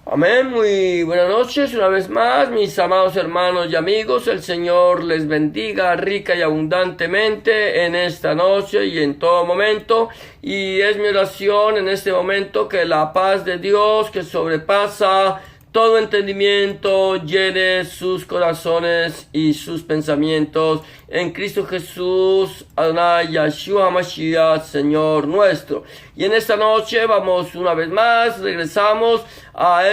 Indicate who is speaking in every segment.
Speaker 1: Amén, muy buenas noches una vez más, mis amados hermanos y amigos. El Señor les bendiga rica y abundantemente en esta noche y en todo momento. Y es mi oración en este momento que la paz de Dios, que sobrepasa todo entendimiento, llene sus corazones y sus pensamientos en Cristo Jesús, Adonai Yahshua Mashiach, Señor nuestro. Y en esta noche vamos una vez más, regresamos a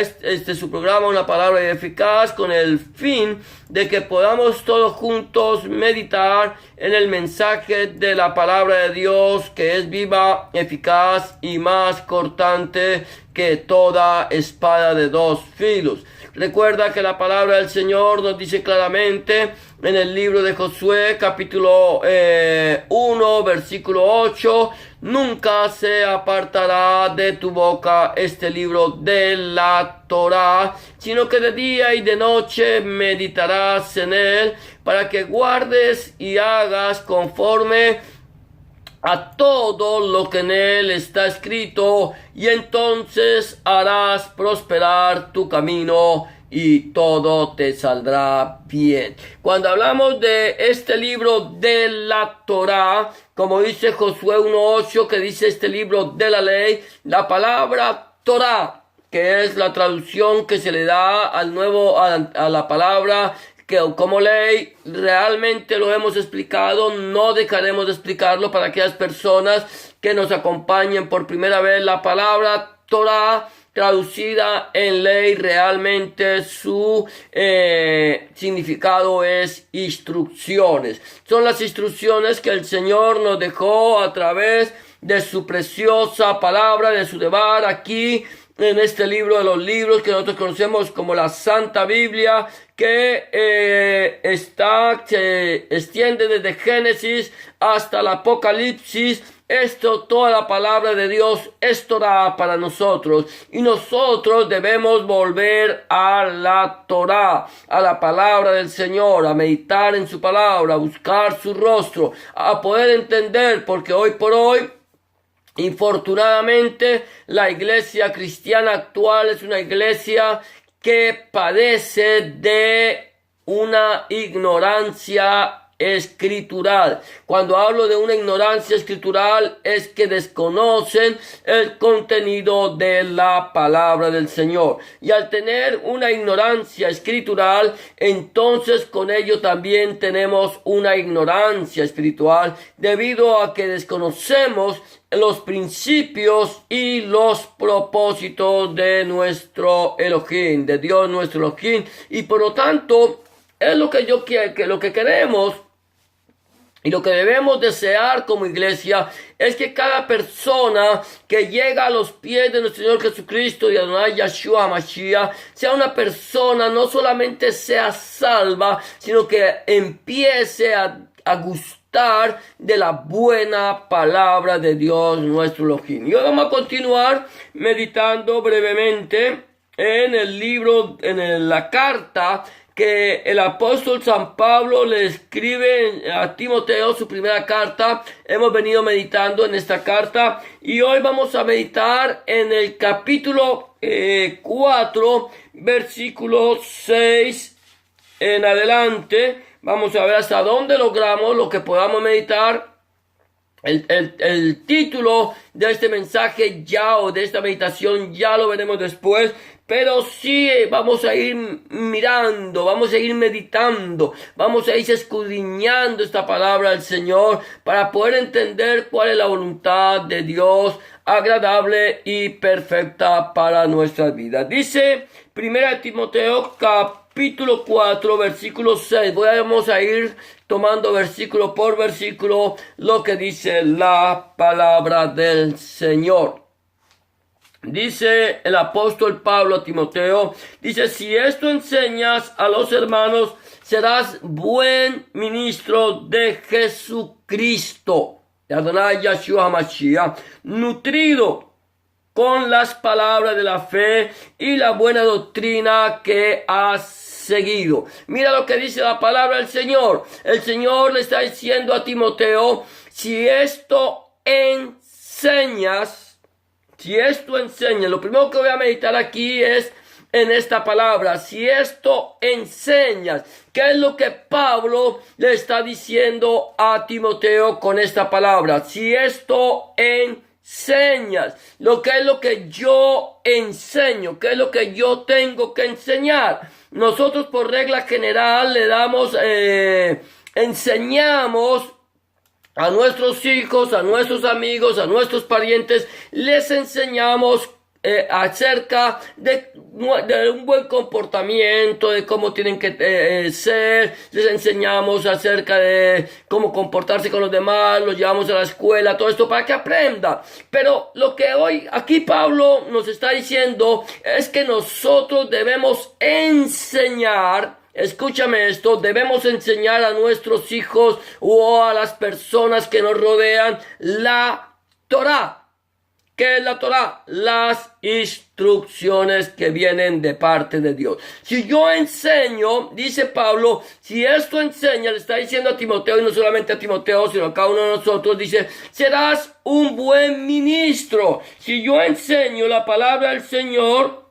Speaker 1: su programa, Una Palabra Eficaz, con el fin de que podamos todos juntos meditar en el mensaje de la palabra de Dios, que es viva, eficaz y más cortante que toda espada de dos filos. Recuerda que la palabra del Señor nos dice claramente en el libro de Josué, capítulo 1, versículo 8, nunca se apartará de tu boca este libro de la Torá, sino que de día y de noche meditarás en él, para que guardes y hagas conforme a todo lo que en él está escrito, y entonces harás prosperar tu camino y todo te saldrá bien. Cuando hablamos de este libro de la Torá, como dice Josué 1:8, que dice este libro de la ley, la palabra Torá, que es la traducción que se le da a la palabra que como ley, realmente lo hemos explicado, no dejaremos de explicarlo para aquellas personas que nos acompañen por primera vez. La palabra Torá, traducida en ley, realmente su significado es instrucciones. Son las instrucciones que el Señor nos dejó a través de su preciosa palabra, de su debar aquí en este libro de los libros que nosotros conocemos como la Santa Biblia, que se extiende desde Génesis hasta el Apocalipsis. Toda la palabra de Dios es Torá para nosotros, y nosotros debemos volver a la Torá, a la palabra del Señor, a meditar en su palabra, a buscar su rostro, a poder entender, porque hoy por hoy, infortunadamente, la iglesia cristiana actual es una iglesia que padece de una ignorancia escritural. Cuando hablo de una ignorancia escritural, es que desconocen el contenido de la palabra del Señor. Y al tener una ignorancia escritural, entonces con ello también tenemos una ignorancia espiritual, debido a que desconocemos los principios y los propósitos de nuestro Elohim, de Dios nuestro Elohim, y por lo tanto es lo que yo quiero, que lo que queremos y lo que debemos desear como iglesia es que cada persona que llega a los pies de nuestro Señor Jesucristo y Adonai Yahshua Mashiach sea una persona, no solamente sea salva, sino que empiece a gustar de la buena palabra de Dios nuestro Elohim. Y hoy vamos a continuar meditando brevemente en el libro, la carta que el apóstol San Pablo le escribe a Timoteo, su primera carta. Hemos venido meditando en esta carta y hoy vamos a meditar en el capítulo 4, versículo 6 en adelante. Vamos a ver hasta dónde logramos lo que podamos meditar. El título de este mensaje o de esta meditación ya lo veremos después, pero sí vamos a ir mirando, vamos a ir meditando, vamos a ir escudriñando esta palabra del Señor para poder entender cuál es la voluntad de Dios agradable y perfecta para nuestras vidas. Dice 1 Timoteo capítulo 4, versículo 6. Vamos a ir tomando versículo por versículo lo que dice la palabra del Señor. Dice el apóstol Pablo a Timoteo, dice: si esto enseñas a los hermanos, serás buen ministro de Jesucristo, de Adonai Yahshua Mashiach, nutrido con las palabras de la fe y la buena doctrina que has seguido. Mira lo que dice la palabra del Señor. El Señor le está diciendo a Timoteo: si esto enseñas, lo primero que voy a meditar aquí es en esta palabra, si esto enseñas. ¿Qué es lo que Pablo le está diciendo a Timoteo con esta palabra? Si esto enseñas, ¿qué es lo que yo enseño? ¿Qué es lo que yo tengo que enseñar? Nosotros por regla general le damos, enseñamos a nuestros hijos, a nuestros amigos, a nuestros parientes, les enseñamos acerca de un buen comportamiento, de cómo tienen que ser, les enseñamos acerca de cómo comportarse con los demás, los llevamos a la escuela, todo esto para que aprendan. Pero lo que hoy aquí Pablo nos está diciendo es que nosotros debemos enseñar. Escúchame esto, debemos enseñar a nuestros hijos o a las personas que nos rodean la Torá. ¿Qué es la Torá? Las instrucciones que vienen de parte de Dios. Si yo enseño, dice Pablo, si esto enseña, le está diciendo a Timoteo, y no solamente a Timoteo, sino a cada uno de nosotros, dice, serás un buen ministro. Si yo enseño la palabra del Señor,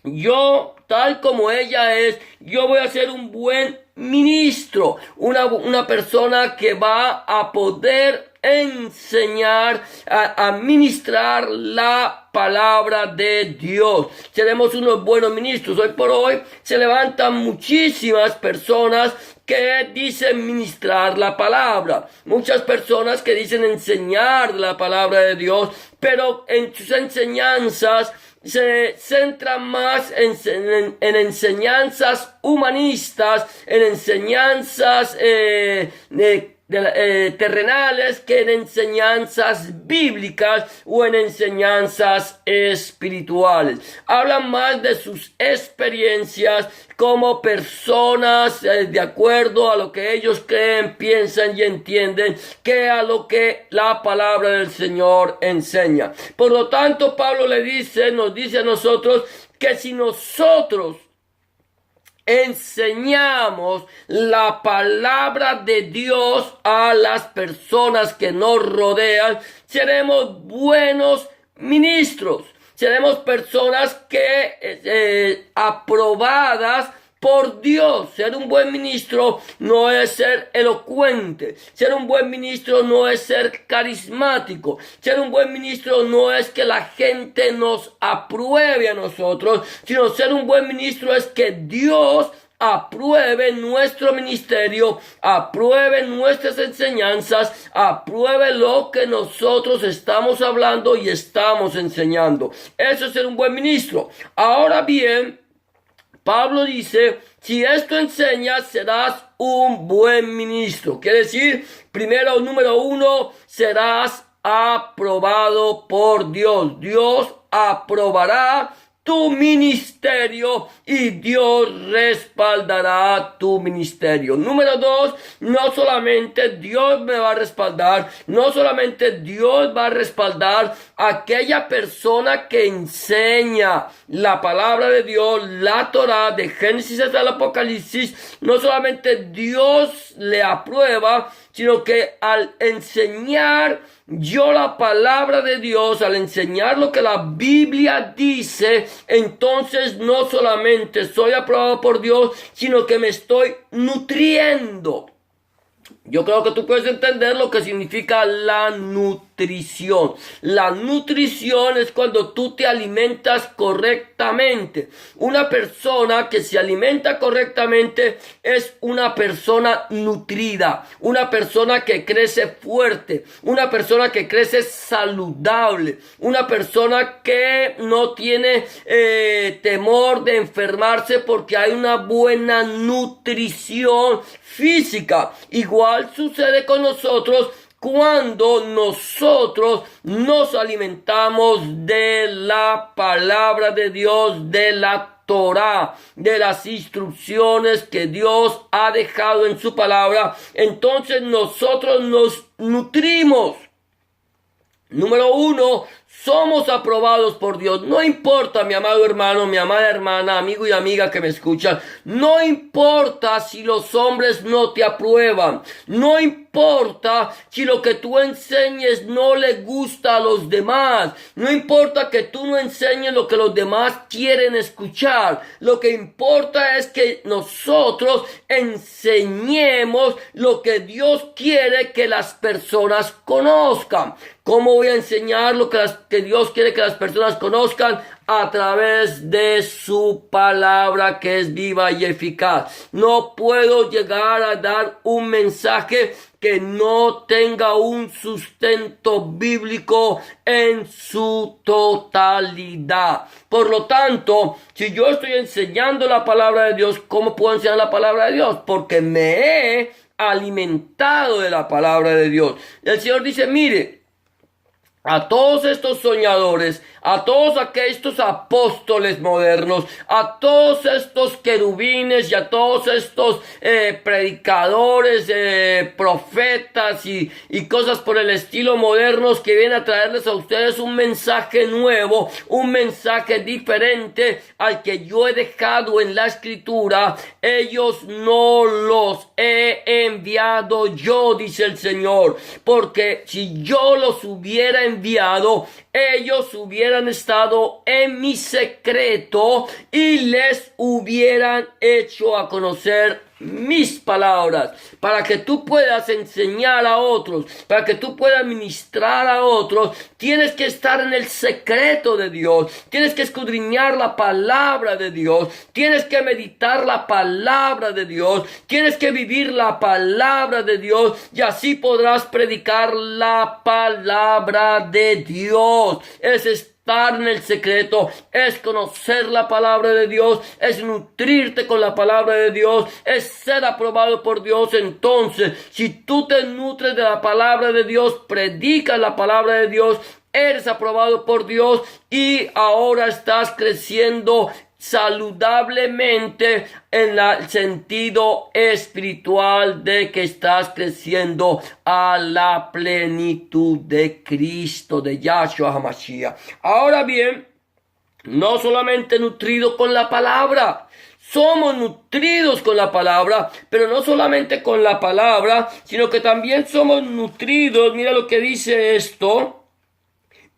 Speaker 1: yo, tal como ella es, yo voy a ser un buen ministro, una persona que va a poder enseñar, a ministrar la palabra de Dios. Seremos unos buenos ministros. Hoy por hoy se levantan muchísimas personas que dicen ministrar la palabra. Muchas personas que dicen enseñar la palabra de Dios, pero en sus enseñanzas se centra más en enseñanzas humanistas, en enseñanzas terrenales que en enseñanzas bíblicas o en enseñanzas espirituales. Hablan más de sus experiencias como personas de acuerdo a lo que ellos creen, piensan y entienden, que a lo que la palabra del Señor enseña. Por lo tanto, Pablo nos dice a nosotros que si nosotros enseñamos la palabra de Dios a las personas que nos rodean, seremos buenos ministros. Seremos personas que aprobadas por Dios. Ser un buen ministro no es ser elocuente. Ser un buen ministro no es ser carismático. Ser un buen ministro no es que la gente nos apruebe a nosotros, sino ser un buen ministro es que Dios apruebe nuestro ministerio, apruebe nuestras enseñanzas, apruebe lo que nosotros estamos hablando y estamos enseñando. Eso es ser un buen ministro. Ahora bien, Pablo dice, si esto enseñas, serás un buen ministro. Quiere decir, primero, número uno, serás aprobado por Dios. Dios aprobará tu ministerio y Dios respaldará tu ministerio. Número dos, no solamente Dios me va a respaldar, no solamente Dios va a respaldar a aquella persona que enseña la palabra de Dios, la Torá, de Génesis hasta el Apocalipsis. No solamente Dios le aprueba, sino que al enseñar yo la palabra de Dios, al enseñar lo que la Biblia dice, entonces no solamente soy aprobado por Dios, sino que me estoy nutriendo. Yo creo que tú puedes entender lo que significa la nutrición. La nutrición es cuando tú te alimentas correctamente. Una persona que se alimenta correctamente es una persona nutrida, una persona que crece fuerte, una persona que crece saludable, una persona que no tiene temor de enfermarse porque hay una buena nutrición física. Igual sucede con nosotros cuando nosotros nos alimentamos de la palabra de Dios, de la Torá, de las instrucciones que Dios ha dejado en su palabra. Entonces nosotros nos nutrimos. Número uno, somos aprobados por Dios. No importa, mi amado hermano, mi amada hermana, amigo y amiga que me escuchan. No importa si los hombres no te aprueban. No importa importa si lo que tú enseñes no le gusta a los demás. No importa que tú no enseñes lo que los demás quieren escuchar. Lo que importa es que nosotros enseñemos lo que Dios quiere que las personas conozcan. ¿Cómo voy a enseñar lo que Dios quiere que las personas conozcan? A través de su palabra, que es viva y eficaz. No puedo llegar a dar un mensaje que no tenga un sustento bíblico en su totalidad. Por lo tanto, si yo estoy enseñando la palabra de Dios, ¿cómo puedo enseñar la palabra de Dios? Porque me he alimentado de la palabra de Dios. Y el Señor dice, mire, a todos estos soñadores, a todos aquellos apóstoles modernos, a todos estos querubines y a todos estos predicadores, profetas y cosas por el estilo modernos que vienen a traerles a ustedes un mensaje nuevo, un mensaje diferente al que yo he dejado en la escritura. Ellos no los he enviado yo, dice el Señor, porque si yo los hubiera enviado, ellos hubieran estado en mi secreto y les hubieran hecho a conocer mis palabras, para que tú puedas enseñar a otros, para que tú puedas ministrar a otros. Tienes que estar en el secreto de Dios, tienes que escudriñar la palabra de Dios, tienes que meditar la palabra de Dios, tienes que vivir la palabra de Dios, y así podrás predicar la palabra de Dios. Es estar en el secreto, es conocer la palabra de Dios, es nutrirte con la palabra de Dios, es ser aprobado por Dios. Entonces, si tú te nutres de la palabra de Dios, predicas la palabra de Dios, eres aprobado por Dios y ahora estás creciendo saludablemente en el sentido espiritual de que estás creciendo a la plenitud de Cristo, de Yahshua HaMashiach. Ahora bien, no solamente nutrido con la palabra, somos nutridos con la palabra, pero no solamente con la palabra, sino que también somos nutridos, mira lo que dice esto,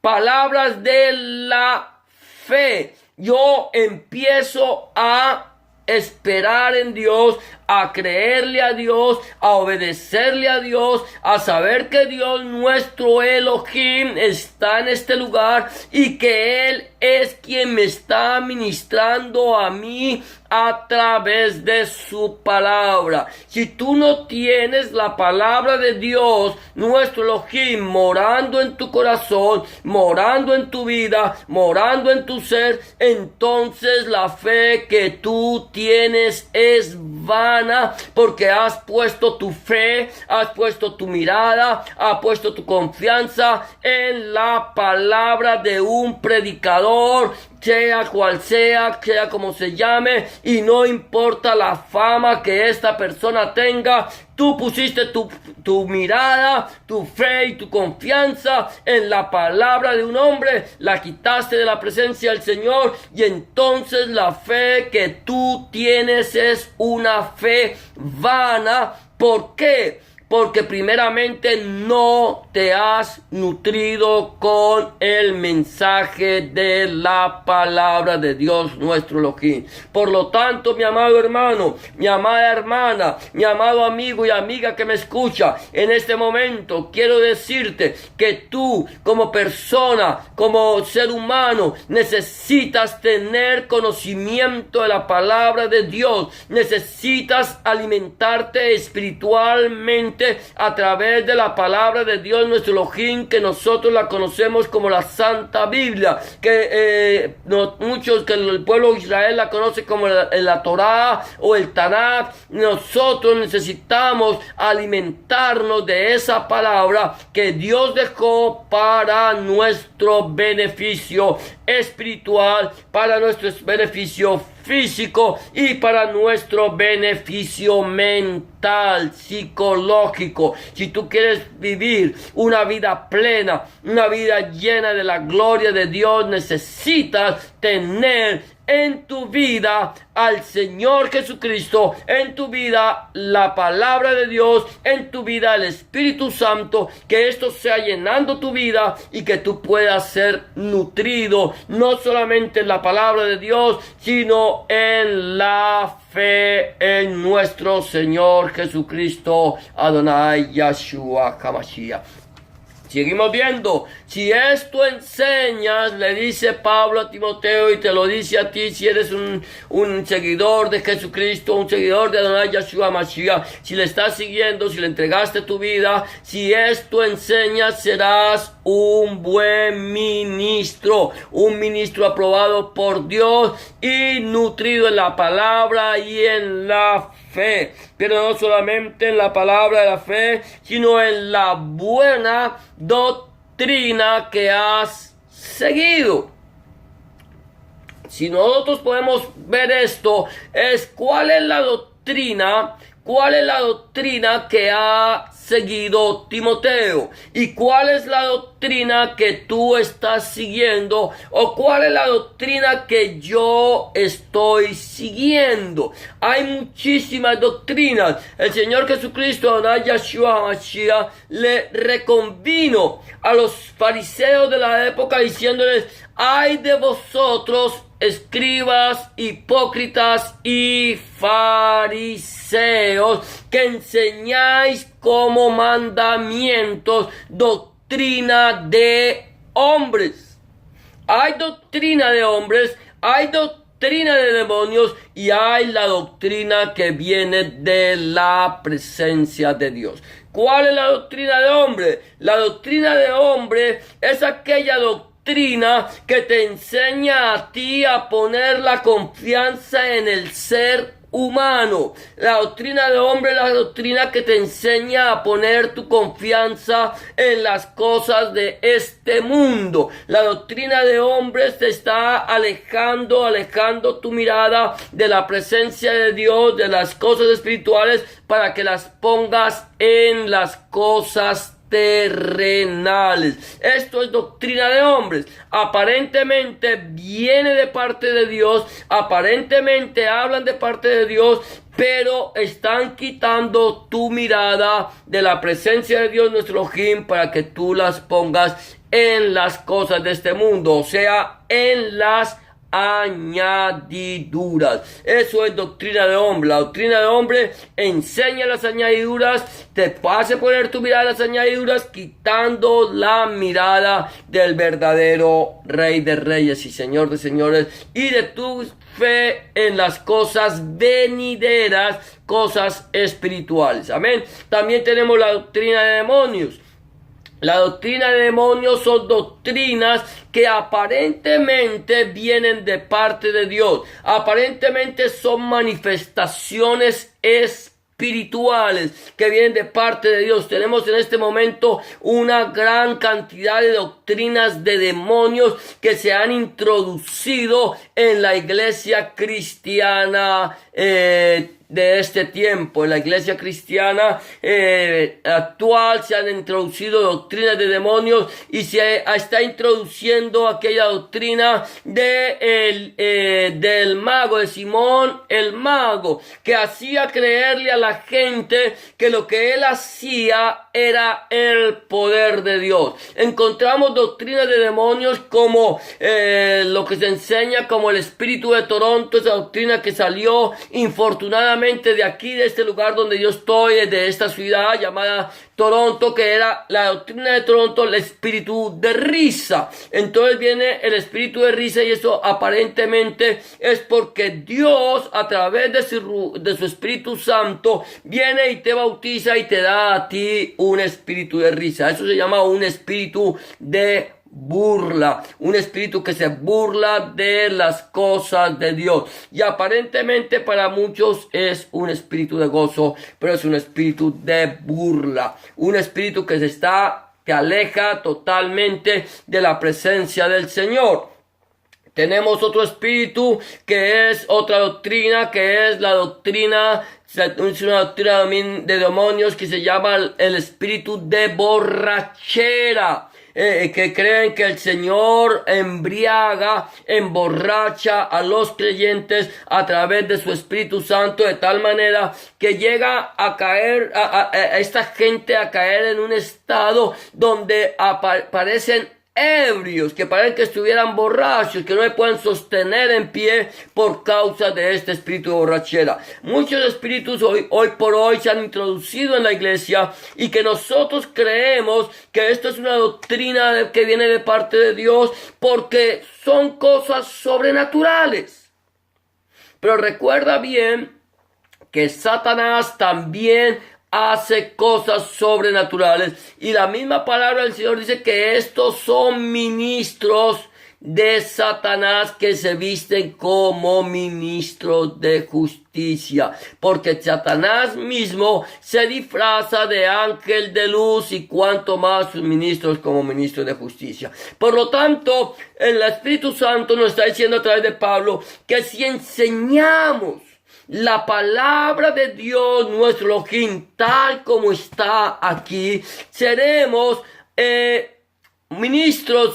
Speaker 1: palabras de la fe. Yo empiezo a esperar en Dios, a creerle a Dios, a obedecerle a Dios, a saber que Dios, nuestro Elohim, está en este lugar y que Él es quien me está ministrando a mí a través de su palabra. Si tú no tienes la palabra de Dios, nuestro Elohim, morando en tu corazón, morando en tu vida, morando en tu ser, entonces la fe que tú tienes es vana, porque has puesto tu fe, has puesto tu mirada, has puesto tu confianza en la palabra de un predicador, sea cual sea como se llame, y no importa la fama que esta persona tenga, tú pusiste tu mirada, tu fe y tu confianza en la palabra de un hombre, la quitaste de la presencia del Señor, y entonces la fe que tú tienes es una fe vana. ¿Por qué? Porque primeramente no te has nutrido con el mensaje de la palabra de Dios nuestro Elohim. Por lo tanto, mi amado hermano, mi amada hermana, mi amado amigo y amiga que me escucha, en este momento quiero decirte que tú como persona, como ser humano, necesitas tener conocimiento de la palabra de Dios. Necesitas alimentarte espiritualmente a través de la palabra de Dios nuestro Elohim, que nosotros la conocemos como la Santa Biblia, que muchos, que el pueblo de Israel la conoce como la Torá o el Tanakh. Nosotros necesitamos alimentarnos de esa palabra que Dios dejó para nuestro beneficio espiritual, para nuestro beneficio físico y para nuestro beneficio mental, psicológico. Si tú quieres vivir una vida plena, una vida llena de la gloria de Dios, necesitas tener en tu vida al Señor Jesucristo, en tu vida la palabra de Dios, en tu vida el Espíritu Santo, que esto sea llenando tu vida y que tú puedas ser nutrido, no solamente en la palabra de Dios, sino en la fe en nuestro Señor Jesucristo, Adonai Yahshua HaMashiach. Seguimos viendo, si esto enseñas, le dice Pablo a Timoteo y te lo dice a ti, si eres un seguidor de Jesucristo, un seguidor de Adonai Yahshua Mashiach, si le estás siguiendo, si le entregaste tu vida, si esto enseñas, serás un buen ministro, un ministro aprobado por Dios y nutrido en la palabra y en la fe, pero no solamente en la palabra de la fe, sino en la buena doctrina que has seguido. Si nosotros podemos ver esto, es cuál es la doctrina que ha seguido Timoteo y cuál es la doctrina que tú estás siguiendo o cuál es la doctrina que yo estoy siguiendo. Hay muchísimas doctrinas. El Señor Jesucristo, Adonai Yahshua HaMashiach, le reconvino a los fariseos de la época diciéndoles: ay de vosotros, escribas, hipócritas y fariseos, que enseñáis como mandamientos doctrina de hombres. Hay doctrina de hombres, hay doctrina de demonios y hay la doctrina que viene de la presencia de Dios. ¿Cuál es la doctrina de hombre? La doctrina de hombre es aquella doctrina que te enseña a ti a poner la confianza en el ser humano. La doctrina de hombre es la doctrina que te enseña a poner tu confianza en las cosas de este mundo. La doctrina de hombres te está alejando tu mirada de la presencia de Dios, de las cosas espirituales, para que las pongas en las cosas terrenales. Esto es doctrina de hombres. Aparentemente viene de parte de Dios, aparentemente hablan de parte de Dios, pero están quitando tu mirada de la presencia de Dios nuestro Elohim para que tú las pongas en las cosas de este mundo, o sea, en las añadiduras. Eso es doctrina de hombre. La doctrina de hombre enseña las añadiduras, te hace poner tu mirada en las añadiduras, quitando la mirada del verdadero Rey de Reyes y Señor de Señores, y de tu fe en las cosas venideras, cosas espirituales. Amén. También tenemos la doctrina de demonios. La doctrina de demonios son doctrinas que aparentemente vienen de parte de Dios. Aparentemente son manifestaciones espirituales que vienen de parte de Dios. Tenemos en este momento una gran cantidad de doctrinas de demonios que se han introducido en la iglesia cristiana de este tiempo. En la iglesia cristiana actual se han introducido doctrinas de demonios y se está introduciendo aquella doctrina del mago, de Simón el mago, que hacía creerle a la gente que lo que él hacía era el poder de Dios. Encontramos doctrinas de demonios como lo que se enseña como el espíritu de Toronto, esa doctrina que salió infortunadamente de aquí, de este lugar donde yo estoy, de esta ciudad llamada Toronto, que era la doctrina de Toronto, el espíritu de risa. Entonces viene el espíritu de risa y eso aparentemente es porque Dios a través de su Espíritu Santo viene y te bautiza y te da a ti un espíritu de risa. Eso se llama un espíritu de burla, un espíritu que se burla de las cosas de Dios, y aparentemente para muchos es un espíritu de gozo, pero es un espíritu de burla, un espíritu que te aleja totalmente de la presencia del Señor. Tenemos otro espíritu que es otra doctrina, que es la doctrina, es una doctrina de demonios que se llama el espíritu de borrachera. que creen que el Señor emborracha a los creyentes a través de su Espíritu Santo, de tal manera que llega a caer, a esta gente a caer en un estado donde parecen ebrios, que parecen que estuvieran borrachos, que no se pueden sostener en pie por causa de este espíritu de borrachera. Muchos espíritus hoy por hoy se han introducido en la iglesia y que nosotros creemos que esto es una doctrina que viene de parte de Dios porque son cosas sobrenaturales. Pero recuerda bien que Satanás también hace cosas sobrenaturales, y la misma palabra del Señor dice que estos son ministros de Satanás que se visten como ministros de justicia, porque Satanás mismo se disfraza de ángel de luz, y cuanto más sus ministros como ministros de justicia. Por lo tanto, el Espíritu Santo nos está diciendo a través de Pablo que si enseñamos la palabra de Dios, nuestro Elohim, tal como está aquí, seremos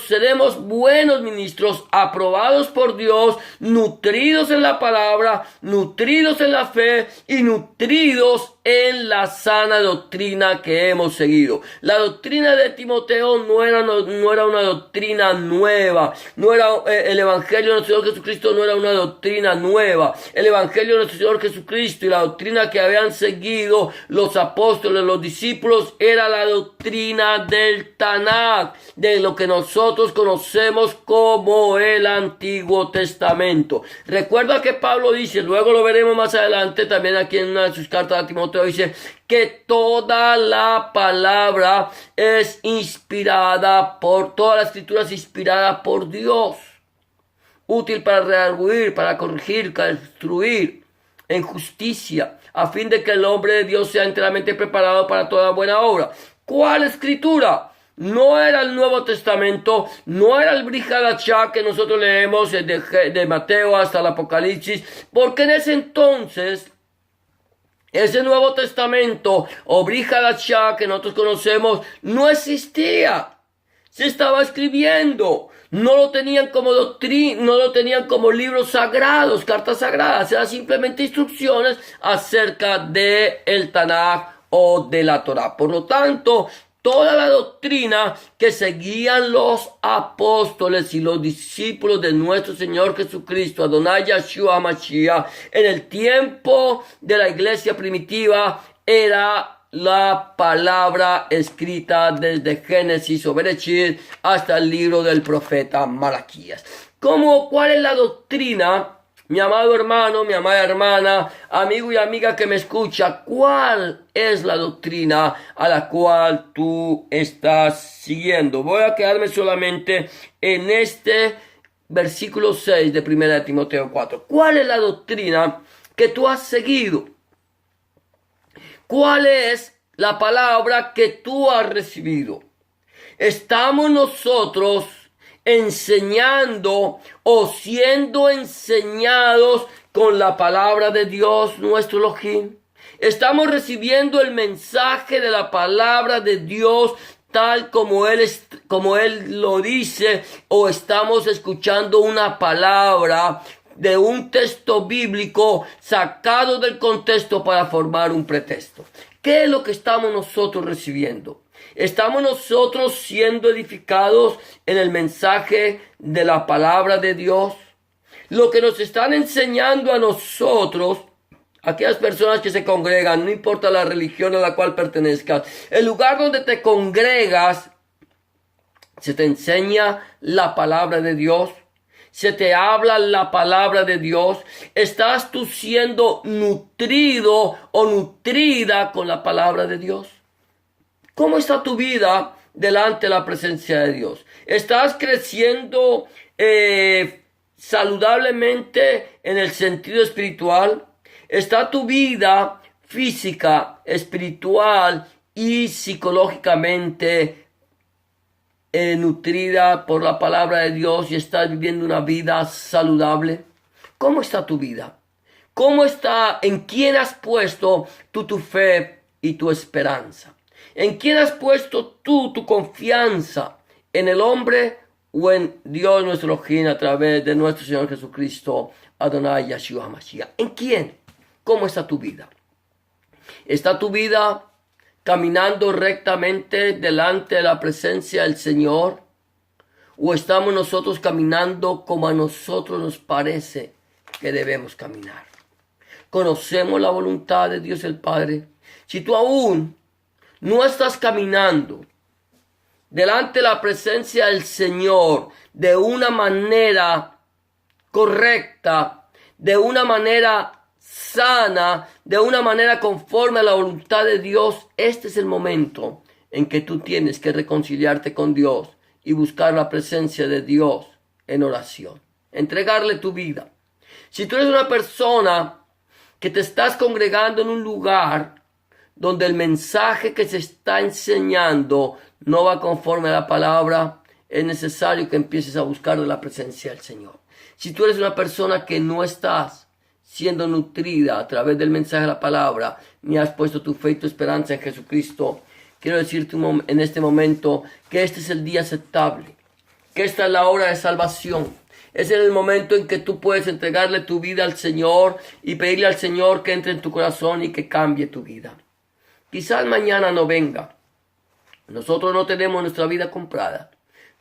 Speaker 1: seremos buenos ministros, aprobados por Dios, nutridos en la palabra, nutridos en la fe y nutridos en la sana doctrina que hemos seguido. La doctrina de Timoteo no era una doctrina nueva, no era el Evangelio de nuestro Señor Jesucristo, no era una doctrina nueva. El Evangelio de nuestro Señor Jesucristo y la doctrina que habían seguido los apóstoles, los discípulos, era la doctrina del Tanakh, de lo que nosotros conocemos como el Antiguo Testamento. Recuerda que Pablo dice, luego lo veremos más adelante, también aquí en una de sus cartas a Timoteo, dice que toda la palabra es inspirada toda la escritura es inspirada por Dios, útil para redarguir, para corregir, para instruir en justicia, a fin de que el hombre de Dios sea enteramente preparado para toda buena obra. ¿Cuál escritura? No era el Nuevo Testamento, no era el Brit Hadashah que nosotros leemos de Mateo hasta el Apocalipsis, porque en ese entonces ese Nuevo Testamento o Brit Hadashah que nosotros conocemos no existía. Se estaba escribiendo. No lo tenían como doctrina, no lo tenían como libros sagrados, cartas sagradas. Eran simplemente instrucciones acerca de el Tanakh o de la Torah. Por lo tanto, toda la doctrina que seguían los apóstoles y los discípulos de nuestro Señor Jesucristo, Adonai Yahshua Mashiach, en el tiempo de la iglesia primitiva, era la palabra escrita desde Génesis o Bereshit hasta el libro del profeta Malaquías. ¿Cuál es la doctrina? Mi amado hermano, mi amada hermana, amigo y amiga que me escucha, ¿cuál es la doctrina a la cual tú estás siguiendo? Voy a quedarme solamente en este versículo 6 de 1 Timoteo 4. ¿Cuál es la doctrina que tú has seguido? ¿Cuál es la palabra que tú has recibido? ¿Estamos nosotros enseñando o siendo enseñados con la palabra de Dios, nuestro Elohim? ¿Estamos recibiendo el mensaje de la palabra de Dios tal como Él lo dice, o estamos escuchando una palabra de un texto bíblico sacado del contexto para formar un pretexto? ¿Qué es lo que estamos nosotros recibiendo? ¿Estamos nosotros siendo edificados en el mensaje de la palabra de Dios? Lo que nos están enseñando a nosotros, aquellas personas que se congregan, no importa la religión a la cual pertenezcas, el lugar donde te congregas, se te enseña la palabra de Dios, se te habla la palabra de Dios. ¿Estás tú siendo nutrido o nutrida con la palabra de Dios? ¿Cómo está tu vida delante de la presencia de Dios? ¿Estás creciendo saludablemente en el sentido espiritual? ¿Está tu vida física, espiritual y psicológicamente nutrida por la palabra de Dios y estás viviendo una vida saludable? ¿Cómo está tu vida? ¿En quién has puesto tú tu fe y tu esperanza? ¿En quién has puesto tú tu confianza? ¿En el hombre o en Dios nuestro Elohim a través de nuestro Señor Jesucristo, Adonai Yeshua HaMashiach? ¿En quién? ¿Cómo está tu vida? ¿Está tu vida caminando rectamente delante de la presencia del Señor? ¿O estamos nosotros caminando como a nosotros nos parece que debemos caminar? ¿Conocemos la voluntad de Dios el Padre? Si tú aún no estás caminando delante de la presencia del Señor de una manera correcta, de una manera sana, de una manera conforme a la voluntad de Dios, este es el momento en que tú tienes que reconciliarte con Dios y buscar la presencia de Dios en oración. Entregarle tu vida. Si tú eres una persona que te estás congregando en un lugar donde el mensaje que se está enseñando no va conforme a la palabra, es necesario que empieces a buscar de la presencia del Señor. Si tú eres una persona que no estás siendo nutrida a través del mensaje de la palabra, ni has puesto tu fe y tu esperanza en Jesucristo, quiero decirte en este momento que este es el día aceptable, que esta es la hora de salvación. Es el momento en que tú puedes entregarle tu vida al Señor y pedirle al Señor que entre en tu corazón y que cambie tu vida. Quizás mañana no venga. Nosotros no tenemos nuestra vida comprada.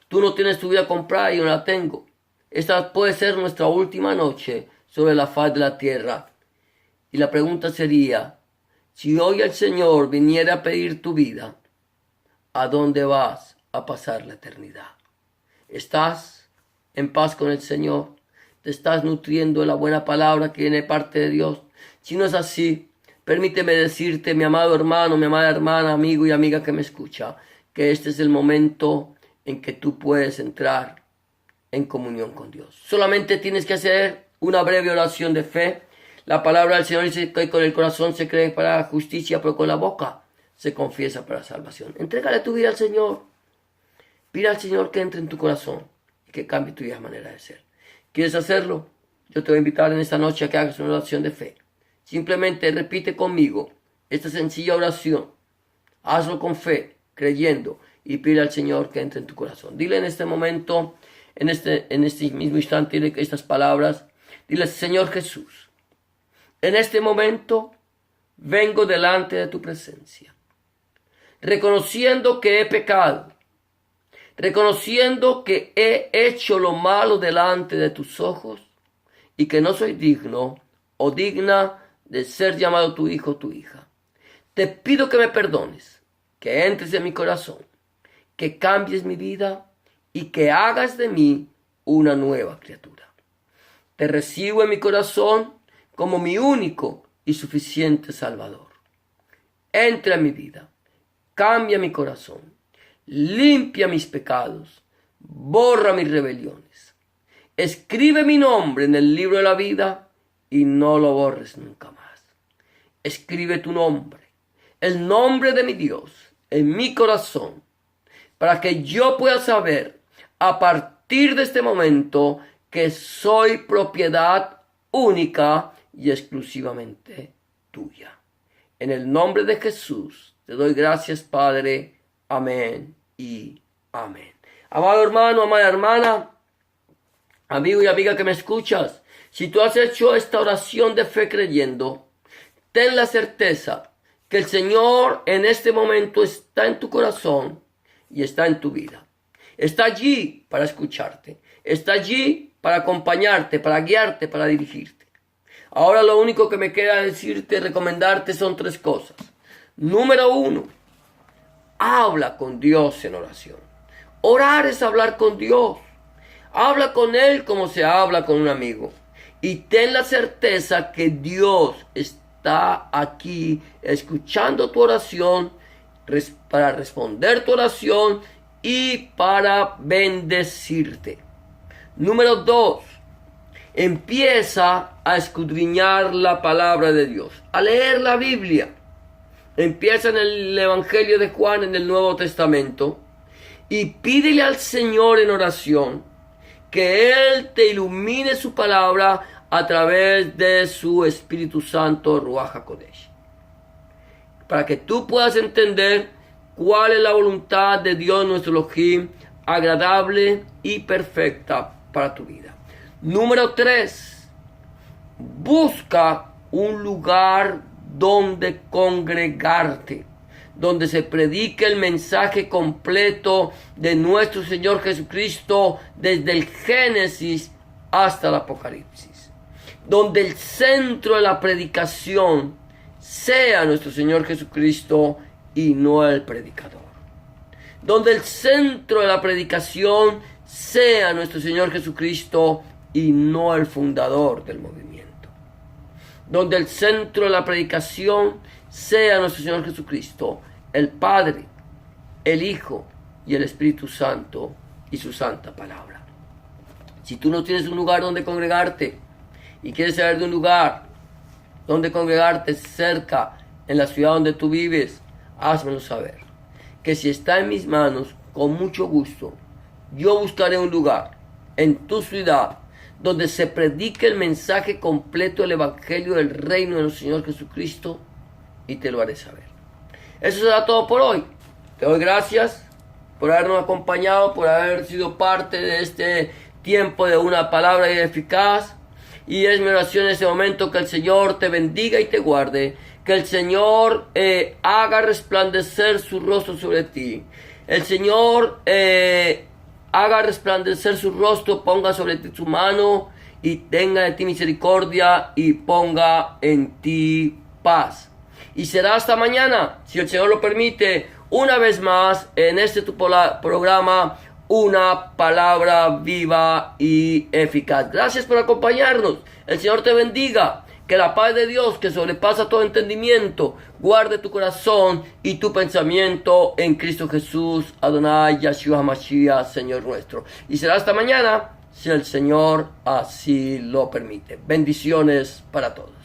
Speaker 1: Tú no tienes tu vida comprada y yo no la tengo. Esta puede ser nuestra última noche sobre la faz de la tierra. Y la pregunta sería, si hoy el Señor viniera a pedir tu vida, ¿a dónde vas a pasar la eternidad? ¿Estás en paz con el Señor? ¿Te estás nutriendo de la buena palabra que viene de parte de Dios? Si no es así, permíteme decirte, mi amado hermano, mi amada hermana, amigo y amiga que me escucha, que este es el momento en que tú puedes entrar en comunión con Dios. Solamente tienes que hacer una breve oración de fe. La palabra del Señor dice que con el corazón se cree para justicia, pero con la boca se confiesa para salvación. Entrégale tu vida al Señor. Pide al Señor que entre en tu corazón y que cambie tu vida manera de ser. ¿Quieres hacerlo? Yo te voy a invitar en esta noche a que hagas una oración de fe. Simplemente repite conmigo esta sencilla oración. Hazlo con fe, creyendo, y pide al Señor que entre en tu corazón. Dile en este momento, en este mismo instante, dile estas palabras. Dile, Señor Jesús, en este momento vengo delante de tu presencia, reconociendo que he pecado, reconociendo que he hecho lo malo delante de tus ojos y que no soy digno o digna de ser llamado tu hijo o tu hija. Te pido que me perdones, que entres en mi corazón, que cambies mi vida y que hagas de mí una nueva criatura. Te recibo en mi corazón como mi único y suficiente Salvador. Entra en mi vida, cambia mi corazón, limpia mis pecados, borra mis rebeliones. Escribe mi nombre en el libro de la vida y no lo borres nunca más. Escribe tu nombre, el nombre de mi Dios, en mi corazón, para que yo pueda saber a partir de este momento que soy propiedad única y exclusivamente tuya. En el nombre de Jesús te doy gracias, Padre. Amén y amén. Amado hermano, amada hermana, amigo y amiga que me escuchas, si tú has hecho esta oración de fe creyendo, ten la certeza que el Señor en este momento está en tu corazón y está en tu vida. Está allí para escucharte. Está allí para acompañarte, para guiarte, para dirigirte. Ahora lo único que me queda decirte, recomendarte son 3 cosas. Número 1, habla con Dios en oración. Orar es hablar con Dios. Habla con Él como se habla con un amigo. Y ten la certeza que Dios está aquí escuchando tu oración para responder tu oración y para bendecirte. Número 2, empieza a escudriñar la palabra de Dios, a leer la Biblia. Empieza en el Evangelio de Juan en el Nuevo Testamento y pídele al Señor en oración que Él te ilumine su palabra a través de su Espíritu Santo, Ruach HaKodesh, para que tú puedas entender cuál es la voluntad de Dios nuestro Elohim agradable y perfecta para tu vida. Número 3. Busca un lugar donde congregarte, donde se predique el mensaje completo de nuestro Señor Jesucristo desde el Génesis hasta el Apocalipsis, donde el centro de la predicación sea nuestro Señor Jesucristo y no el predicador, donde el centro de la predicación sea nuestro Señor Jesucristo y no el fundador del movimiento, donde el centro de la predicación sea nuestro Señor Jesucristo, el Padre, el Hijo y el Espíritu Santo y su santa palabra. Si tú no tienes un lugar donde congregarte y quieres saber de un lugar donde congregarte cerca en la ciudad donde tú vives, házmelo saber, que si está en mis manos, con mucho gusto, yo buscaré un lugar en tu ciudad donde se predique el mensaje completo del Evangelio del Reino de nuestro Señor Jesucristo y te lo haré saber. Eso será todo por hoy. Te doy gracias por habernos acompañado, por haber sido parte de este tiempo de una palabra eficaz. Y es mi oración en este momento que el Señor te bendiga y te guarde, que el Señor haga resplandecer su rostro sobre ti. El Señor haga resplandecer su rostro, ponga sobre ti su mano y tenga de ti misericordia y ponga en ti paz. Y será hasta mañana, si el Señor lo permite, una vez más en este tu programa, una palabra viva y eficaz. Gracias por acompañarnos. El Señor te bendiga. Que la paz de Dios, que sobrepasa todo entendimiento, guarde tu corazón y tu pensamiento en Cristo Jesús, Adonai, Yahshua HaMashiach, Señor nuestro. Y será hasta mañana, si el Señor así lo permite. Bendiciones para todos.